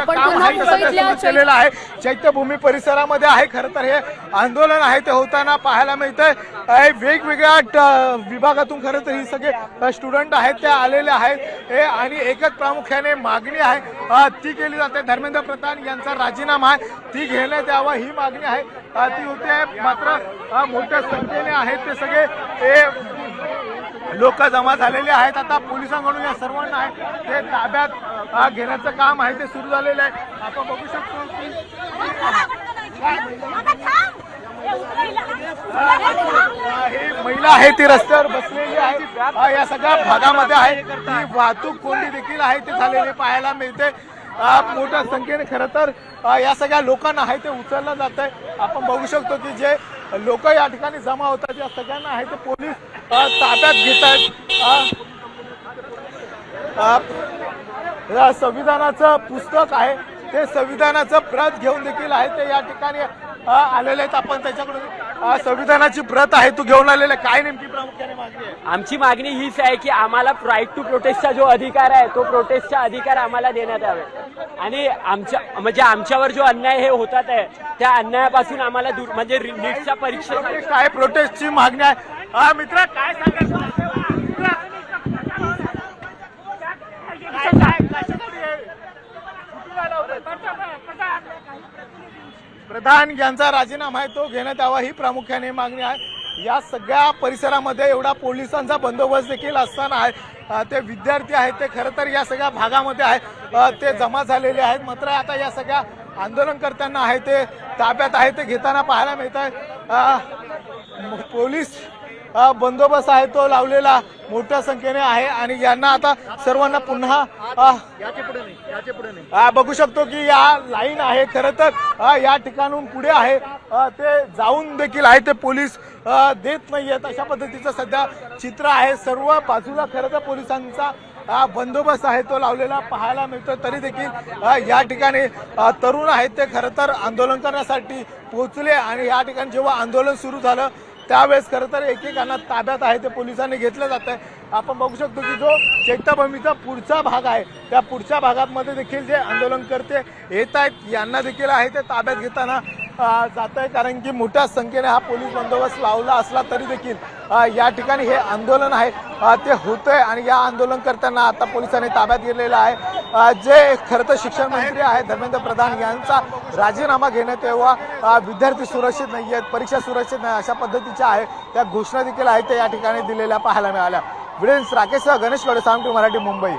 आपण पुन्हा मुंबईतल्या केलेलं आहे चैत्यभूमी परिसरामध्ये आहे। खरं तर हे आंदोलन आहे ते होताना पाहायला मिळतंय। वेगवेगळ्या विभागातून खरं तर ही सगळे स्टुडंट आहेत ते आलेले आहेत आणि एकच प्रामुख्याने मागणी आहे ती केली जाते। धर्मेंद्र प्रधान यांचा राजीनामा आहे ती घेण्यात यावा ही मागणी आहे ती होती आहे। मात्र मोठ्या संख्येने आहेत ते सगळे लोक जमा झालेले आहेत। आता पोलिसांकडून या सर्वांना आहे ते ताब्यात घेण्याचं काम आहे ते सुरू झालेलं आहे। आपण बघू शकतो की ही महिला आहे ती रस्त्यावर बसलेली आहे या सगळ्या भागामध्ये आहे। ही वाहतूक कोंडी देखील आहे ते झालेली पाहायला मिळते। मोठ्या संख्येने खरं तर या सगळ्या लोकांना आहे ते उचललं जात आहे। आपण बघू शकतो की जे लोक या ठिकाणी जमा होतात या सगळ्यांना आहे ते पोलीस ताब्यात घेत आहेत। संविधानाचं पुस्तक आहे ते संविधानाचं प्रत घेऊन देखील आहे ते या ठिकाणी आलेले आहेत। आपण त्याच्याकडून संविधानाची प्रत आहे तू घेऊन आलेले काय नेमकी प्रामुख्याने मागणी आहे? आमची मागणी हीच आहे की आम्हाला राईट टू प्रोटेस्टचा जो अधिकार आहे तो प्रोटेस्टचा अधिकार आम्हाला देण्यात यावे आणि आमच्यावर जो अन्याय हे होतात आहे त्या अन्यायापासून आम्हाला दूर म्हणजे नीटच्या परीक्षेसाठी काय प्रोटेस्टची मागणी आहे। मित्र काय सांगाल? प्रधान यांचा राजीनामा आहे तो घेण्यात यावा ही प्रामुख्याने मागणी आहे। या सगळ्या परिसरामध्ये एवढा पोलिसांचा बंदोबस्त देखील असताना आहे ते विद्यार्थी आहेत ते खरं तर या सगळ्या भागामध्ये आहे ते जमा झालेले आहेत। मात्र आता या सगळ्या आंदोलनकर्त्यांना आहे ते ताब्यात आहे ते घेताना पाहायला मिळत आहे। पोलीस बंदोबस्त आहे तो लावलेला मोठ्या संख्येने आहे आणि यांना आता सर्वांना पुन्हा बघू शकतो की या लाईन आहे खरं तर या ठिकाणून पुढे आहे ते जाऊन देखील आहे ते पोलीस देत नाहीयेत अशा पद्धतीचं सध्या चित्र आहे। सर्व बाजूला खरं तर पोलिसांचा बंदोबस्त आहे तो लावलेला पाहायला मिळतो। तरी देखील या ठिकाणी तरुण आहेत ते खरं तर आंदोलन करण्यासाठी पोहोचले आणि या ठिकाणी जेव्हा आंदोलन सुरू झालं त्यावेळेस खरं तर एकेकांना ताब्यात आहे ते पोलिसांनी घेतलं जात आहे। आपण बघू शकतो की जो चैत्यभूमीचा पुढचा भाग आहे त्या पुढच्या भागामध्ये देखील जे आंदोलनकर्ते येत आहेत यांना देखील आहे ते ताब्यात घेताना जात आहे कारण की मोठ्या संख्येने हा पोलीस बंदोबस्त लावला असला तरी देखील या ठिकाणी हे आंदोलन आहे ते होतंय आणि या आंदोलनकर्त्यांना आता पोलिसांनी ताब्यात घेतलेलं आहे। जे खरं तर शिक्षण मंत्री आहेत धर्मेंद्र प्रधान यांचा राजीनामा घेण्यात यावा विद्यार्थी सुरक्षित नाही आहेत परीक्षा सुरक्षित नाही अशा पद्धतीच्या आहे त्या घोषणा देखील आहेत ते या ठिकाणी दिलेल्या पाहायला मिळाल्या। व्हिडिओ राकेश गणेश गौडे, साम टीव्ही मराठी, मुंबई।